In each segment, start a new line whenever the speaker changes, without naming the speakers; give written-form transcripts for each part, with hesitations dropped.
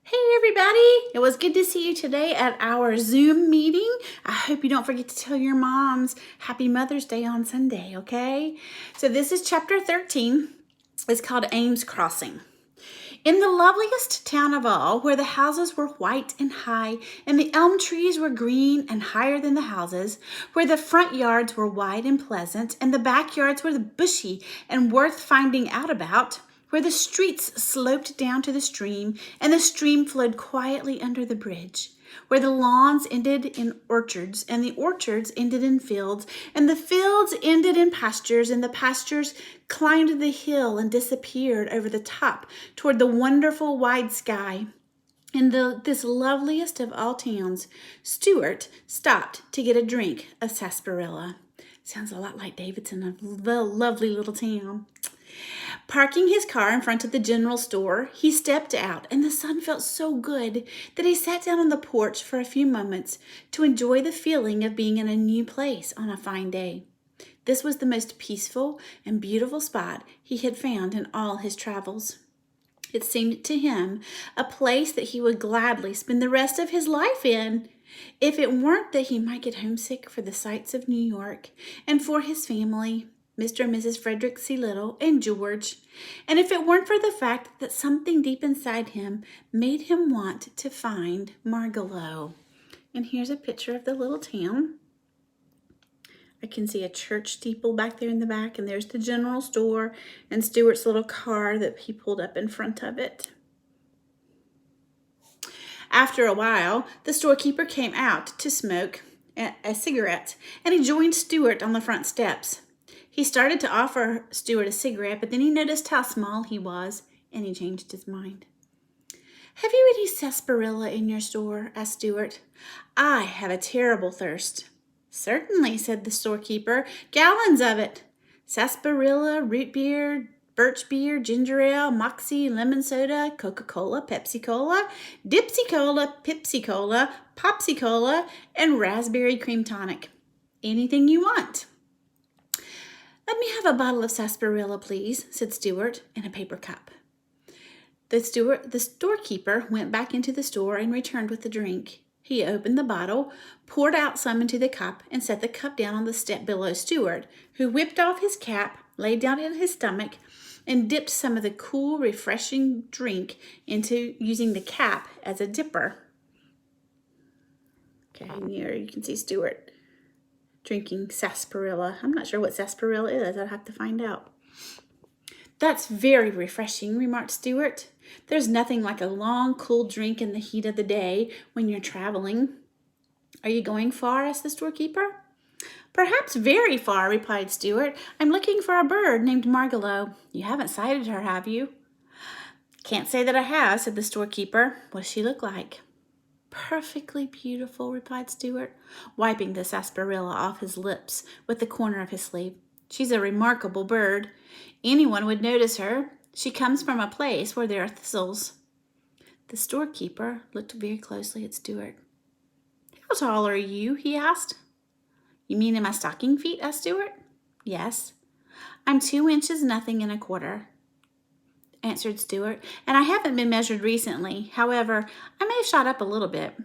Hey everybody, it was good to see you today at our Zoom meeting. I hope you don't forget to tell your moms Happy Mother's Day on Sunday, okay? So this is chapter 13. It's called Ames Crossing. In the loveliest town of all, where the houses were white and high, and the elm trees were green and higher than the houses, where the front yards were wide and pleasant, and the backyards were bushy and worth finding out about, where the streets sloped down to the stream, and the stream flowed quietly under the bridge, where the lawns ended in orchards, and the orchards ended in fields, and the fields ended in pastures, and the pastures climbed the hill and disappeared over the top toward the wonderful wide sky. In this loveliest of all towns, Stuart stopped to get a drink of sarsaparilla. Sounds a lot like Davidson, a lovely little town. Parking his car in front of the general store, he stepped out, and the sun felt so good that he sat down on the porch for a few moments to enjoy the feeling of being in a new place on a fine day. This was the most peaceful and beautiful spot he had found in all his travels. It seemed to him a place that he would gladly spend the rest of his life in, if it weren't that he might get homesick for the sights of New York and for his family, Mr. and Mrs. Frederick C. Little, and George, and if it weren't for the fact that something deep inside him made him want to find Margalo. And here's a picture of the little town. I can see a church steeple back there in the back, and there's the general store and Stuart's little car that he pulled up in front of it. After a while, the storekeeper came out to smoke a cigarette, and he joined Stuart on the front steps. He started to offer Stuart a cigarette, but then he noticed how small he was, and he changed his mind. "Have you any sarsaparilla in your store?" asked Stuart. "I have a terrible thirst." "Certainly," said the storekeeper. "Gallons of it. Sarsaparilla, root beer, birch beer, ginger ale, moxie, lemon soda, Coca-Cola, Pepsi-Cola, Dipsy-Cola, Pepsi-Cola, Popsy-Cola, and raspberry cream tonic. Anything you want." "Let me have a bottle of sarsaparilla, please," said Stuart, in a paper cup. The storekeeper went back into the store and returned with the drink. He opened the bottle, poured out some into the cup, and set the cup down on the step below Stuart, who whipped off his cap, laid down on his stomach, and dipped some of the cool, refreshing drink into using the cap as a dipper. Okay, here you can see Stuart drinking sarsaparilla. I'm not sure what sarsaparilla is. I'll have to find out. "That's very refreshing," remarked Stuart. "There's nothing like a long, cool drink in the heat of the day when you're traveling." "Are you going far?" asked the storekeeper. "Perhaps very far," replied Stuart. "I'm looking for a bird named Margalo. You haven't sighted her, have you?" "Can't say that I have," said the storekeeper. "What does she look like?" "Perfectly beautiful," replied Stuart, wiping the sarsaparilla off his lips with the corner of his sleeve. "She's a remarkable bird. Anyone would notice her. She comes from a place where there are thistles." The storekeeper looked very closely at Stuart. "How tall are you?" he asked. "You mean in my stocking feet?" asked Stuart. "Yes." "I'm 2 inches nothing and a quarter," answered Stuart, "and I haven't been measured recently. However, I may have shot up a little bit."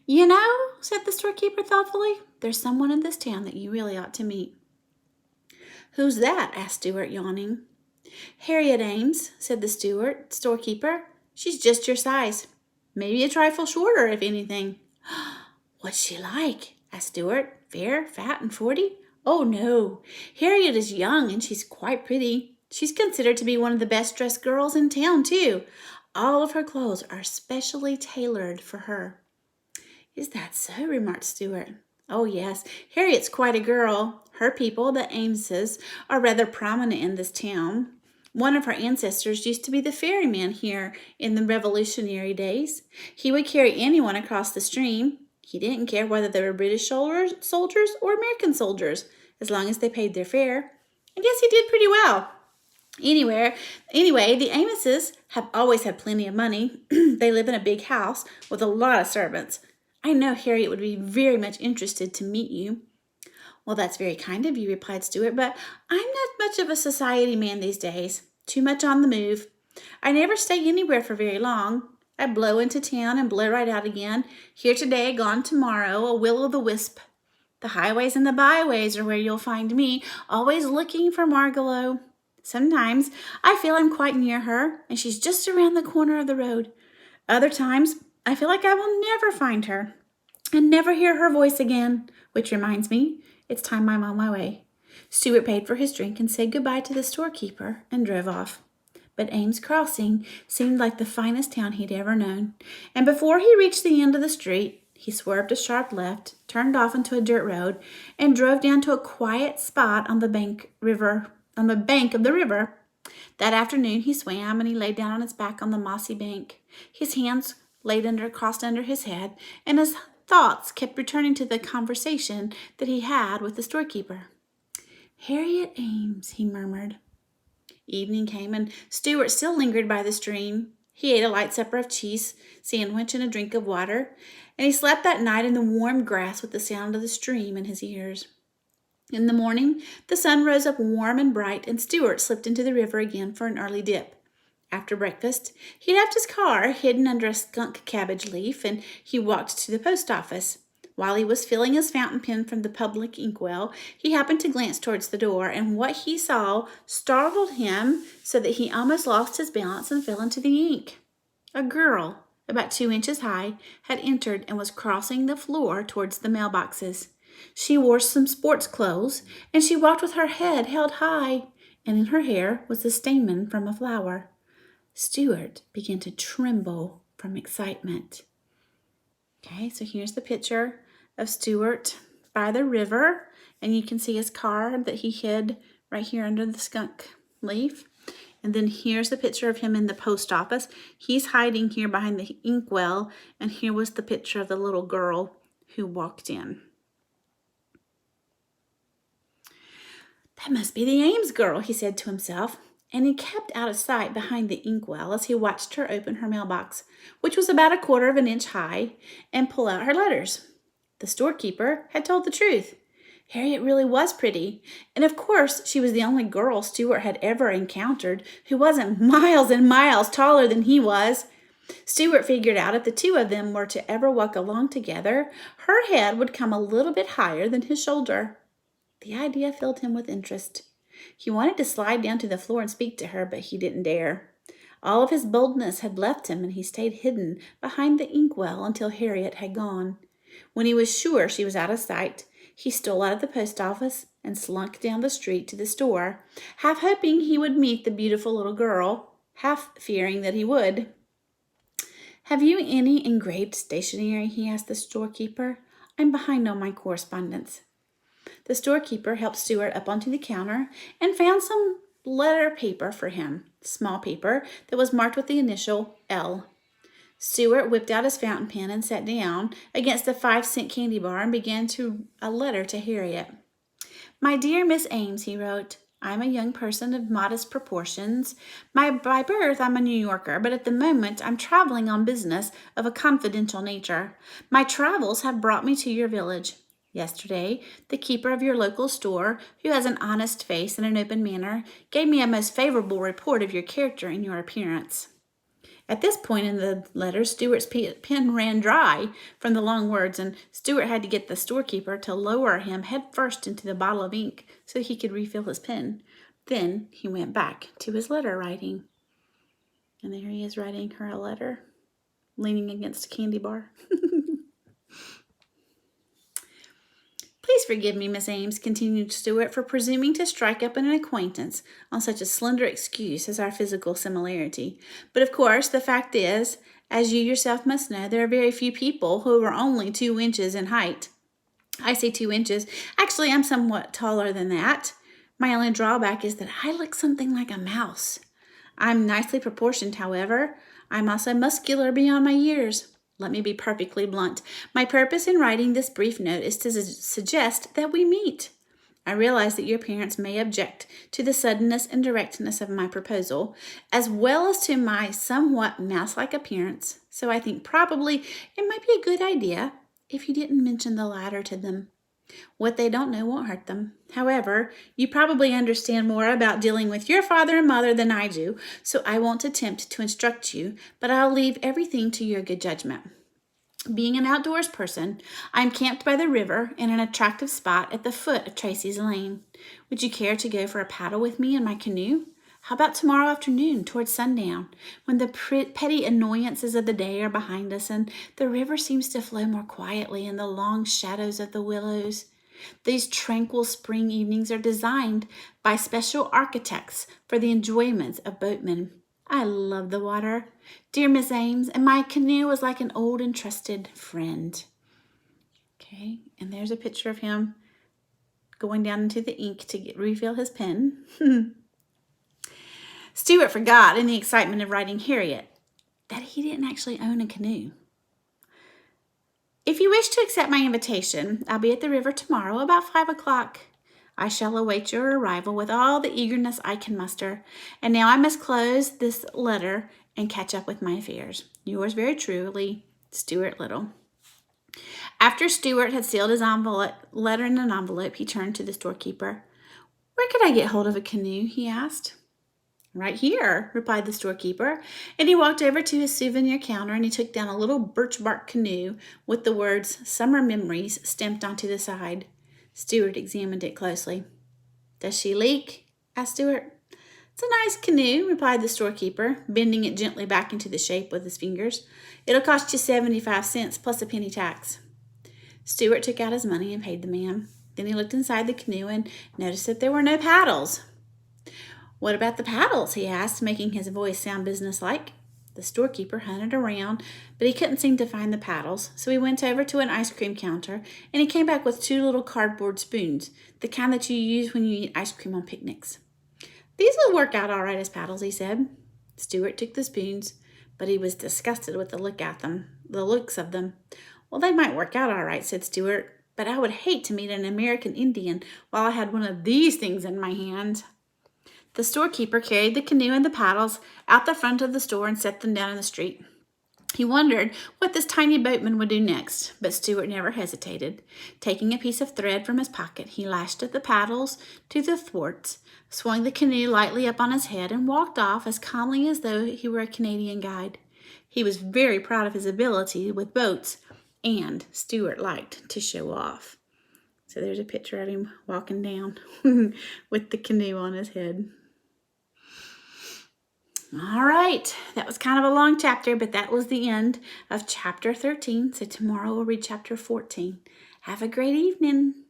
"You know," said the storekeeper thoughtfully, "there's someone in this town that you really ought to meet." "Who's that?" asked Stuart, yawning. "Harriet Ames," said the storekeeper. "She's just your size. Maybe a trifle shorter, if anything." "What's she like?" asked Stuart. "Fair, fat, and 40? "Oh, no. Harriet is young, and she's quite pretty. She's considered to be one of the best-dressed girls in town, too. All of her clothes are specially tailored for her." "Is that so?" remarked Stuart. "Oh, yes. Harriet's quite a girl. Her people, the Ameses, are rather prominent in this town. One of her ancestors used to be the ferryman here in the Revolutionary days. He would carry anyone across the stream. He didn't care whether they were British soldiers or American soldiers, as long as they paid their fare. I guess he did pretty well. Anyway, the Ameses have always had plenty of money. They live in a big house with a lot of servants. I know Harriet would be very much interested to meet you." "Well, that's very kind of you," replied Stuart, "but I'm not much of a society man these days. Too much on the move. I never stay anywhere for very long. I blow into town and blow right out again. Here today, gone tomorrow, a will-o'-the-wisp. The highways and the byways are where you'll find me, always looking for Margalo. Sometimes I feel I'm quite near her, and she's just around the corner of the road. Other times, I feel like I will never find her and never hear her voice again, which reminds me, it's time I'm on my way. Stuart paid for his drink and said goodbye to the storekeeper and drove off. But Ames Crossing seemed like the finest town he'd ever known, and before he reached the end of the street, he swerved a sharp left, turned off into a dirt road, and drove down to a quiet spot on the bank of the river. That afternoon he swam and he lay down on his back on the mossy bank. His hands crossed under his head, and his thoughts kept returning to the conversation that he had with the storekeeper. "Harriet Ames," he murmured. Evening came, and Stuart still lingered by the stream. He ate a light supper of cheese sandwich and a drink of water, and he slept that night in the warm grass with the sound of the stream in his ears. In the morning, the sun rose up warm and bright, and Stuart slipped into the river again for an early dip. After breakfast, he left his car hidden under a skunk cabbage leaf, and he walked to the post office. While he was filling his fountain pen from the public inkwell, he happened to glance towards the door, and what he saw startled him so that he almost lost his balance and fell into the ink. A girl, about 2 inches high, had entered and was crossing the floor towards the mailboxes. She wore some sports clothes, and she walked with her head held high, and in her hair was the stamen from a flower. Stuart began to tremble from excitement. Okay, so here's the picture of Stuart by the river, and you can see his car that he hid right here under the skunk leaf. And then here's the picture of him in the post office. He's hiding here behind the inkwell, and here was the picture of the little girl who walked in. "That must be the Ames girl," he said to himself, and he kept out of sight behind the inkwell as he watched her open her mailbox, which was about 1/4 of an inch high, and pull out her letters. The storekeeper had told the truth. Harriet really was pretty, and of course she was the only girl Stuart had ever encountered who wasn't miles and miles taller than he was. Stuart figured out if the two of them were to ever walk along together, her head would come a little bit higher than his shoulder. The idea filled him with interest. He wanted to slide down to the floor and speak to her, but he didn't dare. All of his boldness had left him, and he stayed hidden behind the inkwell until Harriet had gone. When he was sure she was out of sight, he stole out of the post office and slunk down the street to the store, half hoping he would meet the beautiful little girl, half fearing that he would. "Have you any engraved stationery?" he asked the storekeeper. "I'm behind on my correspondence." The storekeeper helped Stuart up onto the counter and found some letter paper for him, small paper that was marked with the initial L. Stuart whipped out his fountain pen and sat down against a 5-cent candy bar and began a letter to Harriet. "My dear Miss Ames," he wrote, "I'm a young person of modest proportions. By birth, I'm a New Yorker, but at the moment I'm traveling on business of a confidential nature. My travels have brought me to your village. Yesterday, the keeper of your local store, who has an honest face and an open manner, gave me a most favorable report of your character and your appearance." At this point in the letter, Stuart's pen ran dry from the long words, and Stuart had to get the storekeeper to lower him head first into the bottle of ink so he could refill his pen. Then he went back to his letter writing. And there he is writing her a letter, leaning against a candy bar. "Please forgive me, Miss Ames," continued Stuart, "for presuming to strike up an acquaintance on such a slender excuse as our physical similarity. But of course, the fact is, as you yourself must know, there are very few people who are only 2 inches in height. I say 2 inches. Actually, I'm somewhat taller than that. My only drawback is that I look something like a mouse. I'm nicely proportioned, however. I'm also muscular beyond my years. Let me be perfectly blunt. My purpose in writing this brief note is to suggest that we meet. I realize that your parents may object to the suddenness and directness of my proposal, as well as to my somewhat mouse-like appearance, so I think probably it might be a good idea if you didn't mention the latter to them. What they don't know won't hurt them. However, you probably understand more about dealing with your father and mother than I do, so I won't attempt to instruct you, but I'll leave everything to your good judgment. Being an outdoors person, I'm camped by the river in an attractive spot at the foot of Tracy's Lane. Would you care to go for a paddle with me in my canoe? How about tomorrow afternoon towards sundown, when the petty annoyances of the day are behind us and the river seems to flow more quietly in the long shadows of the willows? These tranquil spring evenings are designed by special architects for the enjoyments of boatmen. I love the water, dear Miss Ames, and my canoe is like an old and trusted friend. Okay, and there's a picture of him going down into the ink to refill his pen. Stuart forgot in the excitement of writing Harriet that he didn't actually own a canoe. If you wish to accept my invitation, I'll be at the river tomorrow about 5 o'clock. I shall await your arrival with all the eagerness I can muster. And now I must close this letter and catch up with my affairs. Yours very truly, Stuart Little. After Stuart had sealed his letter in an envelope, he turned to the storekeeper. Where could I get hold of a canoe? He asked. Right here, replied the storekeeper, and he walked over to his souvenir counter and he took down a little birch bark canoe with the words Summer Memories stamped onto the side. Stuart examined it closely. Does she leak? Asked Stuart. It's a nice canoe, replied the storekeeper, bending it gently back into the shape with his fingers. It'll cost you 75 cents plus a penny tax. Stuart took out his money and paid the man. Then he looked inside the canoe and noticed that there were no paddles. What about the paddles? He asked, making his voice sound businesslike. The storekeeper hunted around, but he couldn't seem to find the paddles, so he went over to an ice cream counter, and he came back with 2 little cardboard spoons, the kind that you use when you eat ice cream on picnics. These will work out all right as paddles, he said. Stuart took the spoons, but he was disgusted with the looks of them. Well, they might work out all right, said Stuart, but I would hate to meet an American Indian while I had one of these things in my hand. The storekeeper carried the canoe and the paddles out the front of the store and set them down in the street. He wondered what this tiny boatman would do next, but Stuart never hesitated. Taking a piece of thread from his pocket, he lashed at the paddles to the thwarts, swung the canoe lightly up on his head, and walked off as calmly as though he were a Canadian guide. He was very proud of his ability with boats, and Stuart liked to show off. So there's a picture of him walking down with the canoe on his head. All right, that was kind of a long chapter, but that was the end of chapter 13. So tomorrow we'll read chapter 14. Have a great evening.